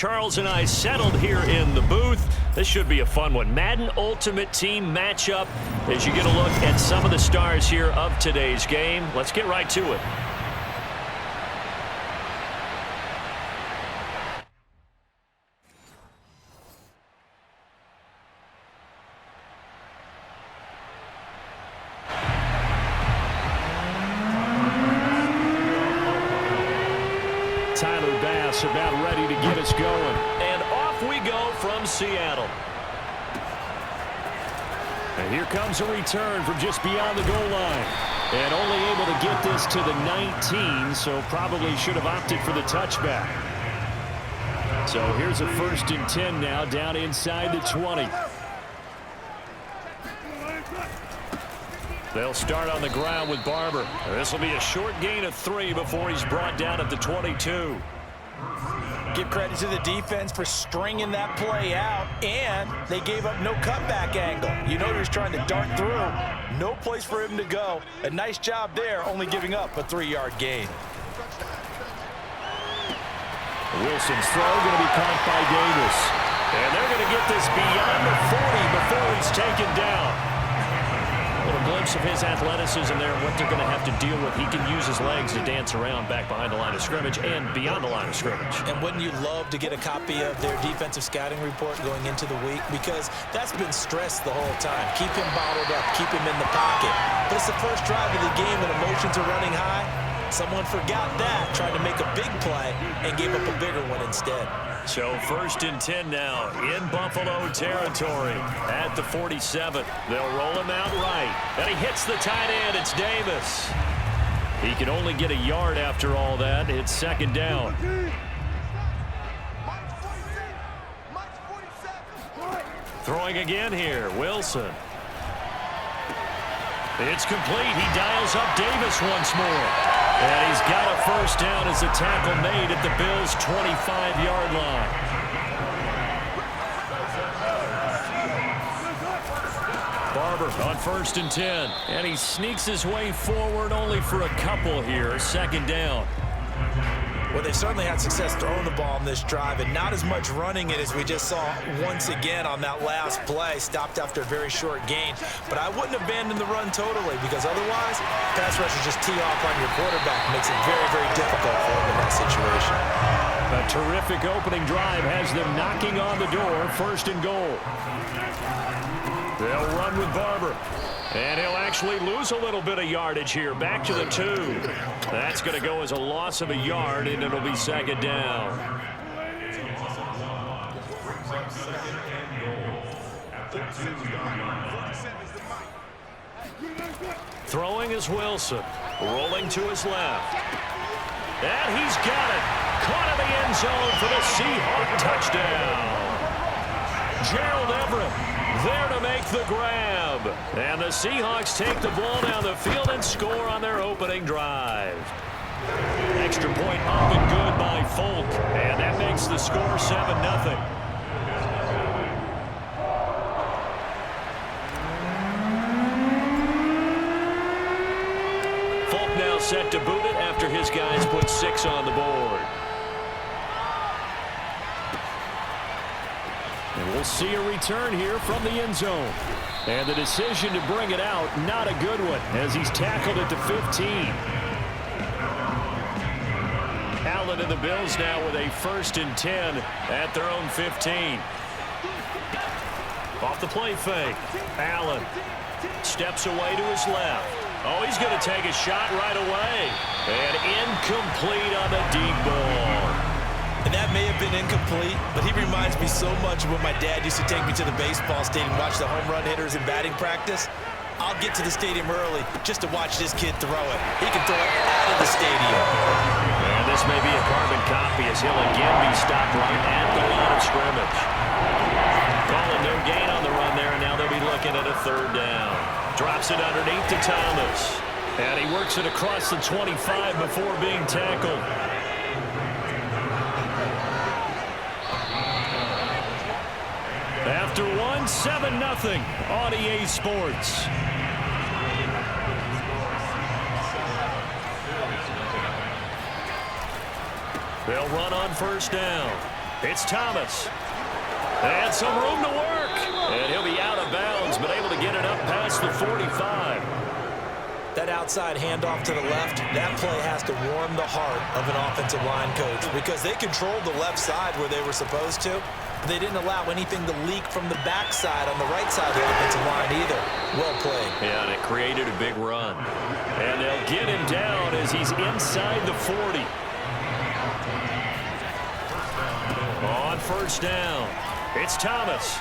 Charles and I settled here in the booth. This should be a fun one. Madden Ultimate Team matchup as you get a look at some of the stars here of today's game. Let's get right to it. About ready to get us going. And off we go from Seattle. And here comes a return from just beyond the goal line. And only able to get this to the 19, so probably should have opted for the touchback. So here's a 1st and 10 now, down inside the 20. They'll start on the ground with Barber. This will be a short gain of 3 before he's brought down at the 22. Give credit to the defense for stringing that play out, and they gave up no cutback angle. You know he was trying to dart through. No place for him to go. A nice job there, only giving up a 3-yard gain. Wilson's throw going to be caught by Davis. And they're going to get this beyond the 40 before he's taken down. A little glimpse of his athleticism there and what they're going to have to deal with. He can use his legs to dance around back behind the line of scrimmage and beyond the line of scrimmage. And wouldn't you love to get a copy of their defensive scouting report going into the week? Because that's been stressed the whole time. Keep him bottled up. Keep him in the pocket. But it's the first drive of the game and emotions are running high. Someone forgot that, tried to make a big play, and gave up a bigger one instead. So 1st and 10 now in Buffalo territory at the 47. They'll roll him out right. And he hits the tight end. It's Davis. He can only get a yard after all that. It's 2nd down. Throwing again here, Wilson. It's complete. He dials up Davis once more. And he's got a 1st down as a tackle made at the Bills' 25-yard line. Barber on 1st and 10. And he sneaks his way forward only for a couple here. 2nd down. Well, they certainly had success throwing the ball on this drive and not as much running it as we just saw once again on that last play. Stopped after a very short gain. But I wouldn't abandon the run totally because otherwise, pass rushers just tee off on your quarterback. Makes it very, very difficult for him in that situation. A terrific opening drive has them knocking on the door. 1st and goal. They'll run with Barber. And he'll actually lose a little bit of yardage here. Back to the 2. That's going to go as a loss of a yard, and it'll be 2nd down. Throwing is Wilson. Rolling to his left. And he's got it. Caught in the end zone for the Seahawk touchdown. Gerald Everett there to make the grab. And the Seahawks take the ball down the field and score on their opening drive. Extra point up and good by Folk. And that makes the score 7-0. Folk now set to boot it after his guys put 6 on the board. And we'll see a return here from the end zone. And the decision to bring it out, not a good one, as he's tackled at the 15. Allen and the Bills now with a 1st and 10 at their own 15. Off the play fake. Allen steps away to his left. Oh, he's going to take a shot right away. And incomplete on the deep ball. And that may have been incomplete, but he reminds me so much of when my dad used to take me to the baseball stadium and watch the home run hitters in batting practice. I'll get to the stadium early just to watch this kid throw it. He can throw it out of the stadium. And this may be a carbon copy as he'll again be stopped right at the line of scrimmage. Calling no gain on the run there, and now they'll be looking at a 3rd down. Drops it underneath to Thomas. And he works it across the 25 before being tackled. After one, 7-0 on EA Sports. They'll run on 1st down. It's Thomas. And some room to work. And he'll be out of bounds, but able to get it up past the 45. That outside handoff to the left, that play has to warm the heart of an offensive line coach because they controlled the left side where they were supposed to. They didn't allow anything to leak from the backside on the right side of the offensive line either. Well played. Yeah, and it created a big run. And they'll get him down as he's inside the 40. On first down, it's Thomas.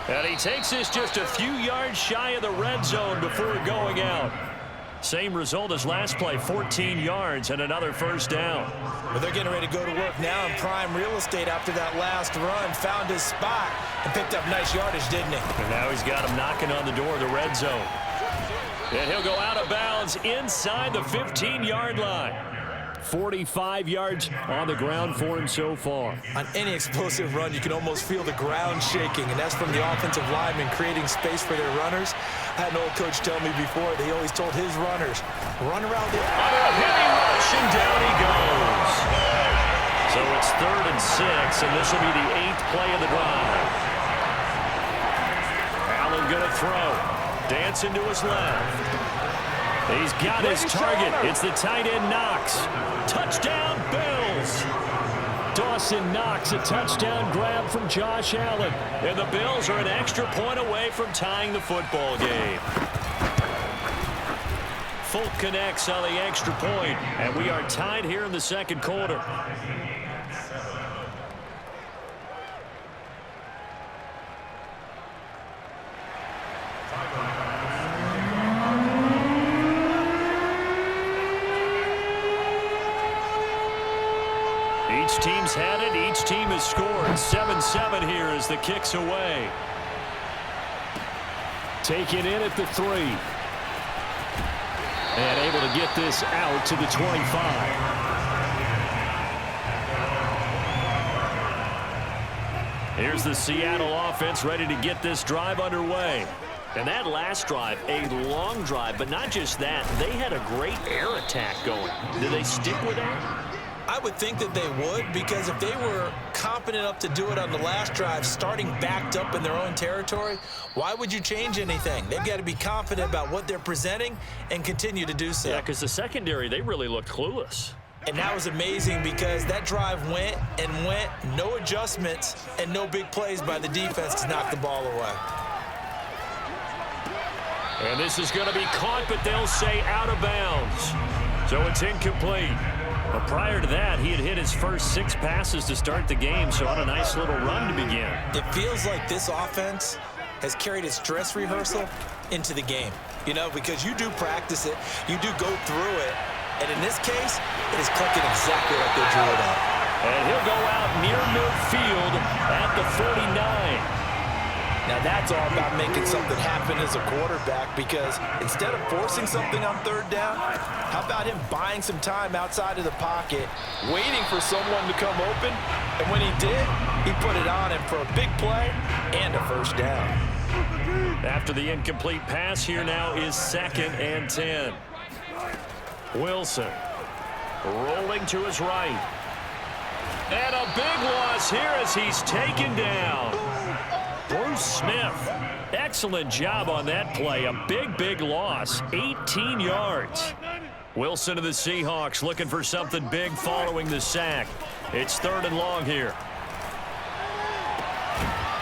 And he takes this just a few yards shy of the red zone before going out. Same result as last play, 14 yards and another first down. Well, they're getting ready to go to work now in prime real estate after that last run. Found his spot and picked up nice yardage, didn't he? And now he's got him knocking on the door of the red zone. And he'll go out of bounds inside the 15-yard line. 45 yards on the ground for him so far. On any explosive run, you can almost feel the ground shaking, and that's from the offensive linemen creating space for their runners. I had an old coach tell me before, he always told his runners, run around the... Under a heavy rush, and down he goes. So it's 3rd and 6, and this will be the 8th play of the drive. Allen going to throw. Dancing to his left. He's got his target. It's the tight end Knox. Touchdown, Bills. Dawson Knox, a touchdown grab from Josh Allen. And the Bills are an extra point away from tying the football game. Folk connects on the extra point, and we are tied here in the second quarter. Each team's had it. Each team has scored. 7-7 here as the kick's away. Taken in at the 3. And able to get this out to the 25. Here's the Seattle offense ready to get this drive underway. And that last drive, a long drive, but not just that. They had a great air attack going. Did they stick with that? I would think that they would, because if they were confident enough to do it on the last drive, starting backed up in their own territory, why would you change anything? They've got to be confident about what they're presenting and continue to do so. Yeah, because the secondary, they really looked clueless. And that was amazing because that drive went and went, no adjustments, and no big plays by the defense to knock the ball away. And this is going to be caught, but they'll say out of bounds. So it's incomplete. But prior to that, he had hit his first 6 passes to start the game, so on a nice little run to begin. It feels like this offense has carried its dress rehearsal into the game. You know, because you do practice it, you do go through it, and in this case, it is clicking exactly like they drew it up. And he'll go out near midfield at the 49. Now that's all about making something happen as a quarterback, because instead of forcing something on 3rd down, how about him buying some time outside of the pocket, waiting for someone to come open, and when he did, he put it on him for a big play and a first down. After the incomplete pass, here now is 2nd and 10. Wilson rolling to his right. And a big loss here as he's taken down. Bruce Smith, excellent job on that play. A big, big loss, 18 yards. Wilson of the Seahawks looking for something big following the sack. It's 3rd and long here.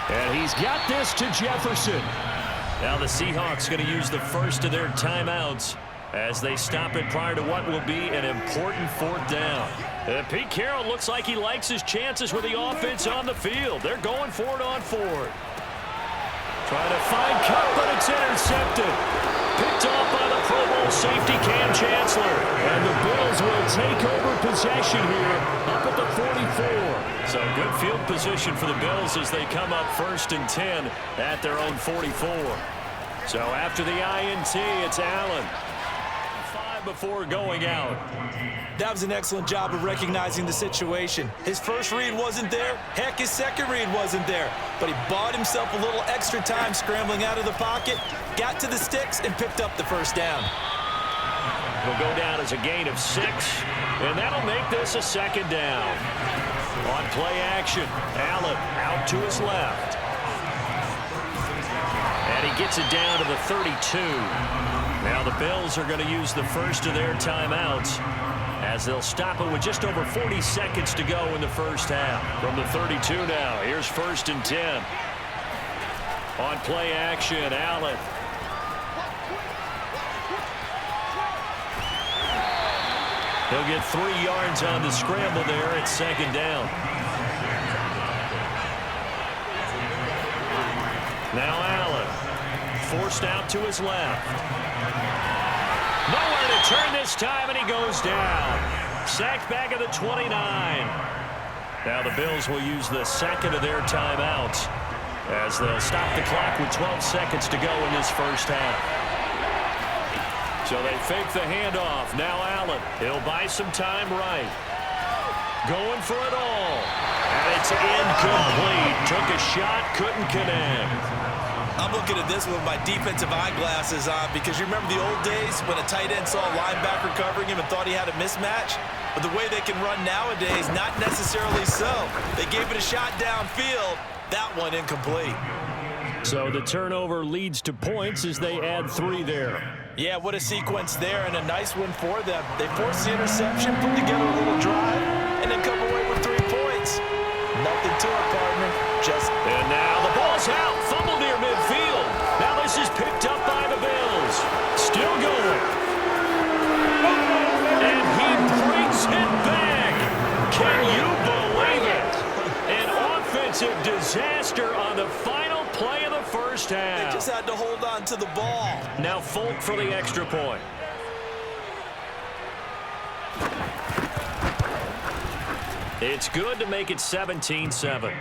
And he's got this to Jefferson. Now the Seahawks going to use the first of their timeouts as they stop it prior to what will be an important 4th down. Pete Carroll looks like he likes his chances with the offense on the field. They're going for it on 4th. Trying to find Cup, but it's intercepted. Picked off by the Pro Bowl safety Cam Chancellor. And the Bills will take over possession here up at the 44. So good field position for the Bills as they come up 1st and 10 at their own 44. So after the INT, it's Allen. 5 before going out. That was an excellent job of recognizing the situation. His first read wasn't there. Heck, his second read wasn't there. But he bought himself a little extra time scrambling out of the pocket, got to the sticks, and picked up the first down. Will go down as a gain of 6. And that'll make this a second down. On play action, Allen out to his left. And he gets it down to the 32. Now the Bills are going to use the first of their timeouts as they'll stop it with just over 40 seconds to go in the first half. From the 32 now, here's 1st and 10. On play action, Allen. He'll get 3 yards on the scramble there at second down. Now Allen, forced out to his left. Nowhere to turn this time, and he goes down. Sacked back at the 29. Now the Bills will use the second of their timeouts as they'll stop the clock with 12 seconds to go in this first half. So they fake the handoff. Now Allen. He'll buy some time right. Going for it all. And it's incomplete. Took a shot, couldn't connect. I'm looking at this with my defensive eyeglasses on because you remember the old days when a tight end saw a linebacker covering him and thought he had a mismatch? But the way they can run nowadays, not necessarily so. They gave it a shot downfield. That one incomplete. So the turnover leads to points as they add 3 there. Yeah, what a sequence there, and a nice one for them. They forced the interception, put together a little drive, and then come away with 3 points. Nothing to it, partner. And now the ball's out. Fumble near midfield. Now this is picked up by the Bills. Still going. And he brings it back. Can you believe it? An offensive disaster on the final play of the first half. They just had to hold on to the ball. Now Folk for the extra point. It's good to make it 17-7.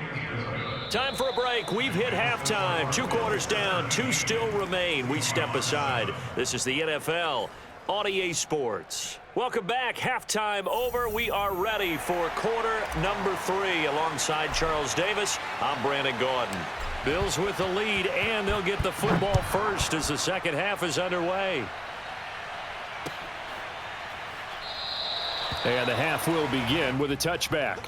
Time for a break. We've hit halftime. 2 quarters down. 2 still remain. We step aside. This is the NFL on EA Sports. Welcome back. Halftime over. We are ready for quarter number 3. Alongside Charles Davis, I'm Brandon Gaudin. Bills with the lead, and they'll get the football first as the second half is underway. And the half will begin with a touchback.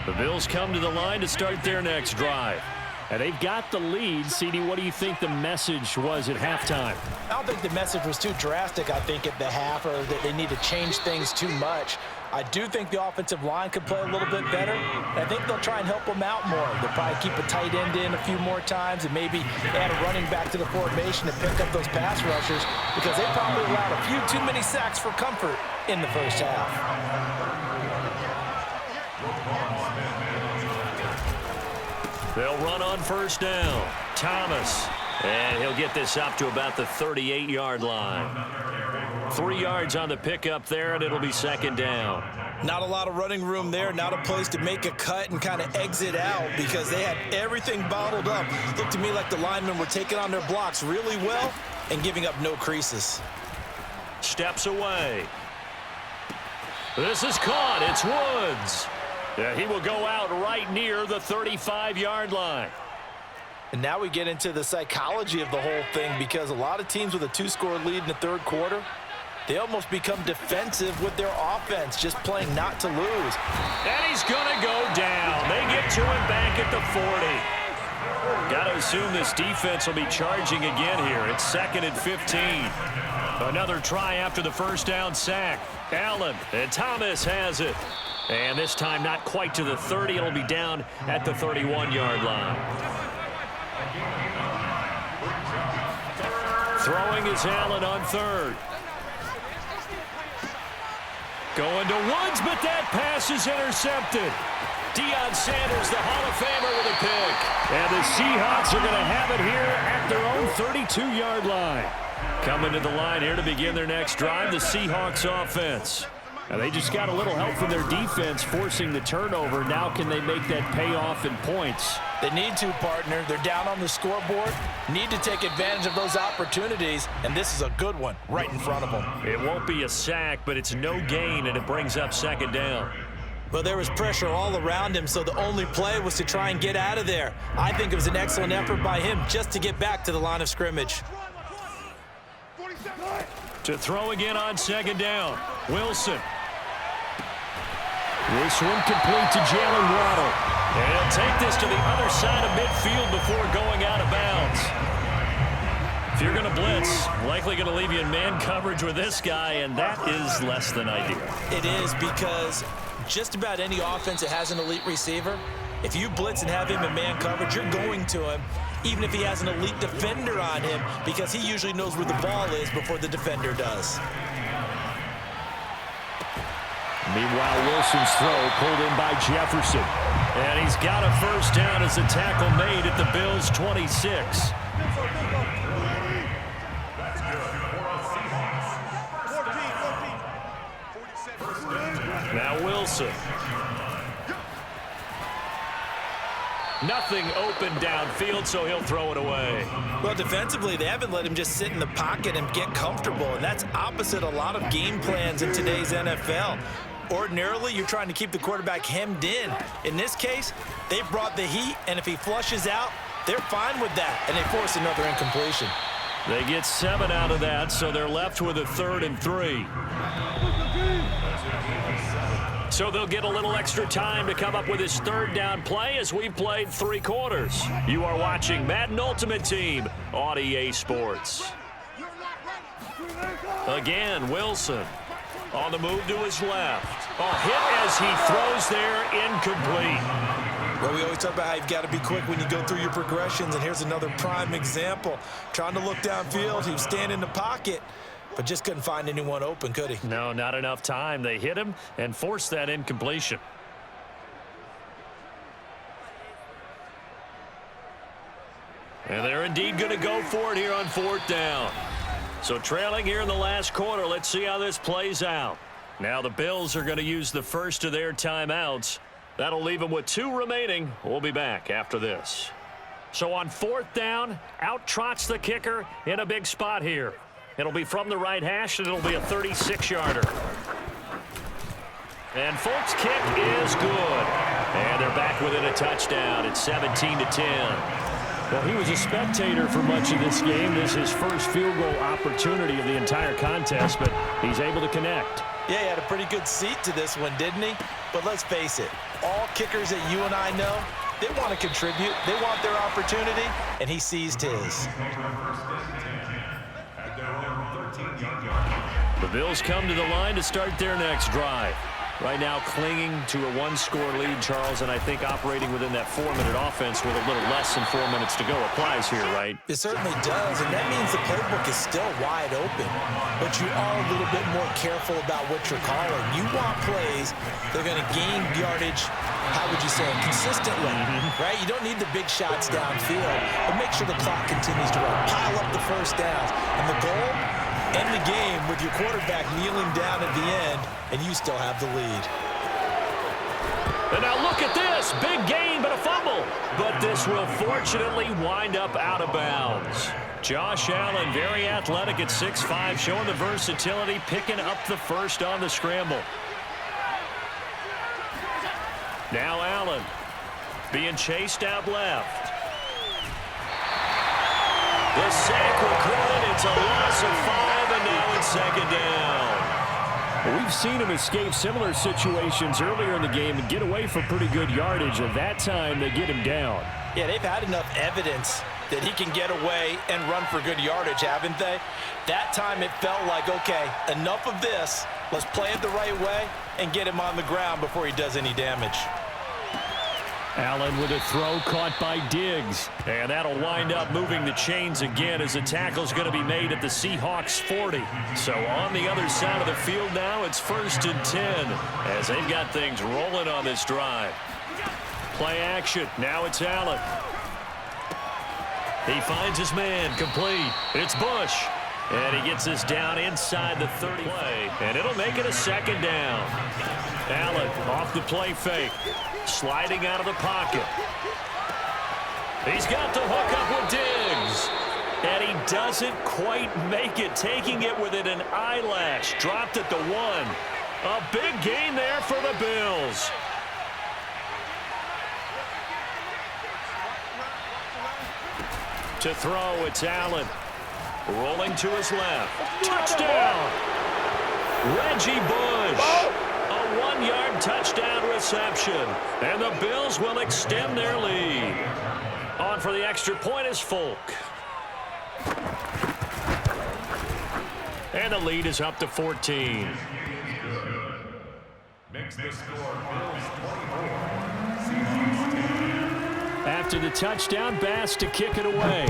The Bills come to the line to start their next drive. And they've got the lead. CD, what do you think the message was at halftime? I don't think the message was too drastic, I think, at the half, or that they need to change things too much. I do think the offensive line could play a little bit better. I think they'll try and help them out more. They'll probably keep a tight end in a few more times and maybe add a running back to the formation to pick up those pass rushers because they probably allowed a few too many sacks for comfort in the first half. They'll run on first down. Thomas. And he'll get this up to about the 38-yard line. 3 yards on the pickup there, and it'll be second down. Not a lot of running room there. Not a place to make a cut and kind of exit out because they had everything bottled up. Looked to me like the linemen were taking on their blocks really well and giving up no creases. Steps away. This is caught. It's Woods. Yeah, he will go out right near the 35-yard line. And now we get into the psychology of the whole thing because a lot of teams with a 2-score lead in the third quarter, they almost become defensive with their offense, just playing not to lose. And he's going to go down. They get to him back at the 40. Got to assume this defense will be charging again here. It's 2nd and 15. Another try after the first down sack. Allen and Thomas has it. And this time not quite to the 30. It'll be down at the 31-yard line. Throwing is Allen on third. Going to Woods, but that pass is intercepted. Deion Sanders, the Hall of Famer, with a pick. And the Seahawks are going to have it here at their own 32-yard line. Coming to the line here to begin their next drive, the Seahawks offense. Now they just got a little help from their defense forcing the turnover. Now can they make that pay off in points? They need to, partner. They're down on the scoreboard, need to take advantage of those opportunities, and this is a good one right in front of them. It won't be a sack, but it's no gain, and it brings up second down. Well, there was pressure all around him, so the only play was to try and get out of there. I think it was an excellent effort by him just to get back to the line of scrimmage. To throw again on second down, Wilson. This one complete to Jalen Waddle. And he'll take this to the other side of midfield before going out of bounds. If you're going to blitz, likely going to leave you in man coverage with this guy, and that is less than ideal. It is, because just about any offense that has an elite receiver, if you blitz and have him in man coverage, you're going to him, even if he has an elite defender on him, because he usually knows where the ball is before the defender does. Meanwhile, Wilson's throw pulled in by Jefferson. And he's got a first down as the tackle made at the Bills' 26. Now Wilson. Nothing open downfield, so he'll throw it away. Well, defensively, they haven't let him just sit in the pocket and get comfortable, and that's opposite a lot of game plans in today's NFL. Ordinarily, you're trying to keep the quarterback hemmed in. In this case, they brought the heat, and if he flushes out, they're fine with that, and they force another incompletion. They get 7 out of that, so they're left with a 3rd and 3. So they'll get a little extra time to come up with his 3rd down play as we've played 3 quarters. You are watching Madden Ultimate Team on EA Sports. Again, Wilson on the move to his left. A hit as he throws there, incomplete. Well, we always talk about how you've got to be quick when you go through your progressions, and here's another prime example. Trying to look downfield, he was standing in the pocket, but just couldn't find anyone open, could he? No, not enough time. They hit him and forced that incompletion. And they're indeed going to go for it here on 4th down. So trailing here in the last quarter, let's see how this plays out. Now the Bills are going to use the first of their timeouts. That'll leave them with 2 remaining. We'll be back after this. So on 4th down, out trots the kicker in a big spot here. It'll be from the right hash, and it'll be a 36-yarder. And Folk's kick is good. And they're back within a touchdown. It's 17-10. Well, he was a spectator for much of this game. This is his first field goal opportunity of the entire contest, but he's able to connect. Yeah, he had a pretty good seat to this one, didn't he? But let's face it, all kickers that you and I know, they want to contribute. They want their opportunity, and he seized his. The Bills come to the line to start their next drive. Right now clinging to a 1-score lead, Charles, and I think operating within that 4-minute offense with a little less than 4 minutes to go applies here, right? It certainly does, and that means the playbook is still wide open. But you are a little bit more careful about what you're calling. You want plays that are going to gain yardage, how would you say, consistently, right? You don't need the big shots downfield, but make sure the clock continues to run. Pile up the first downs. And the goal? End the game with your quarterback kneeling down at the end, and you still have the lead. And now look at this. Big gain, but a fumble. But this will fortunately wind up out of bounds. Josh Allen, very athletic at 6'5", showing the versatility, picking up the first on the scramble. Now Allen being chased out left. The sack recorded. It's a loss of 5, and now it's 2nd down. We've seen him escape similar situations earlier in the game and get away for pretty good yardage, and that time they get him down. Yeah, they've had enough evidence that he can get away and run for good yardage, haven't they? That time it felt like, okay, enough of this. Let's play it the right way and get him on the ground before he does any damage. Allen with a throw caught by Diggs. And that'll wind up moving the chains again as the tackle's going to be made at the Seahawks 40. So on the other side of the field now, it's 1st and 10 as they've got things rolling on this drive. Play action. Now it's Allen. He finds his man, complete. It's Bush. And he gets this down inside the 30 play. And it'll make it a 2nd down. Allen off the play fake. Sliding out of the pocket. He's got the hook up with Diggs. And he doesn't quite make it, taking it within an eyelash. Dropped at the 1. A big gain there for the Bills. To throw, it's Allen. Rolling to his left. Touchdown! Reggie Bush. A 1-yard touchdown reception. And the Bills will extend their lead. On for the extra point is Folk. And the lead is up to 14. Makes the score Bills 24, Seahawks 10. After the touchdown, Bass to kick it away.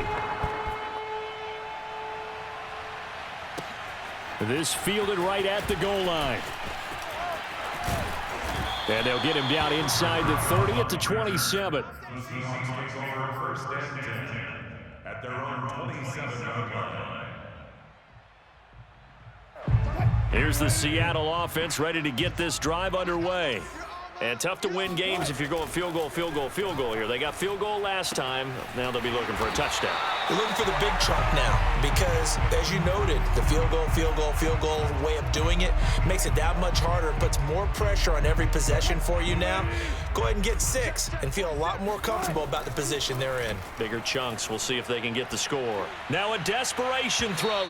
This fielded right at the goal line. And they'll get him down inside the 30 at the 27. The Seahawks take over first and 10 at their own 27-yard line. Here's the Seattle offense ready to get this drive underway. And tough to win games if you're going field goal, field goal, field goal here. They got field goal last time. Now they'll be looking for a touchdown. They're looking for the big chunk now because, as you noted, the field goal way of doing it makes it that much harder. It puts more pressure on every possession for you now. Go ahead and get 6 and feel a lot more comfortable about the position they're in. Bigger chunks. We'll see if they can get the score. Now a desperation throw.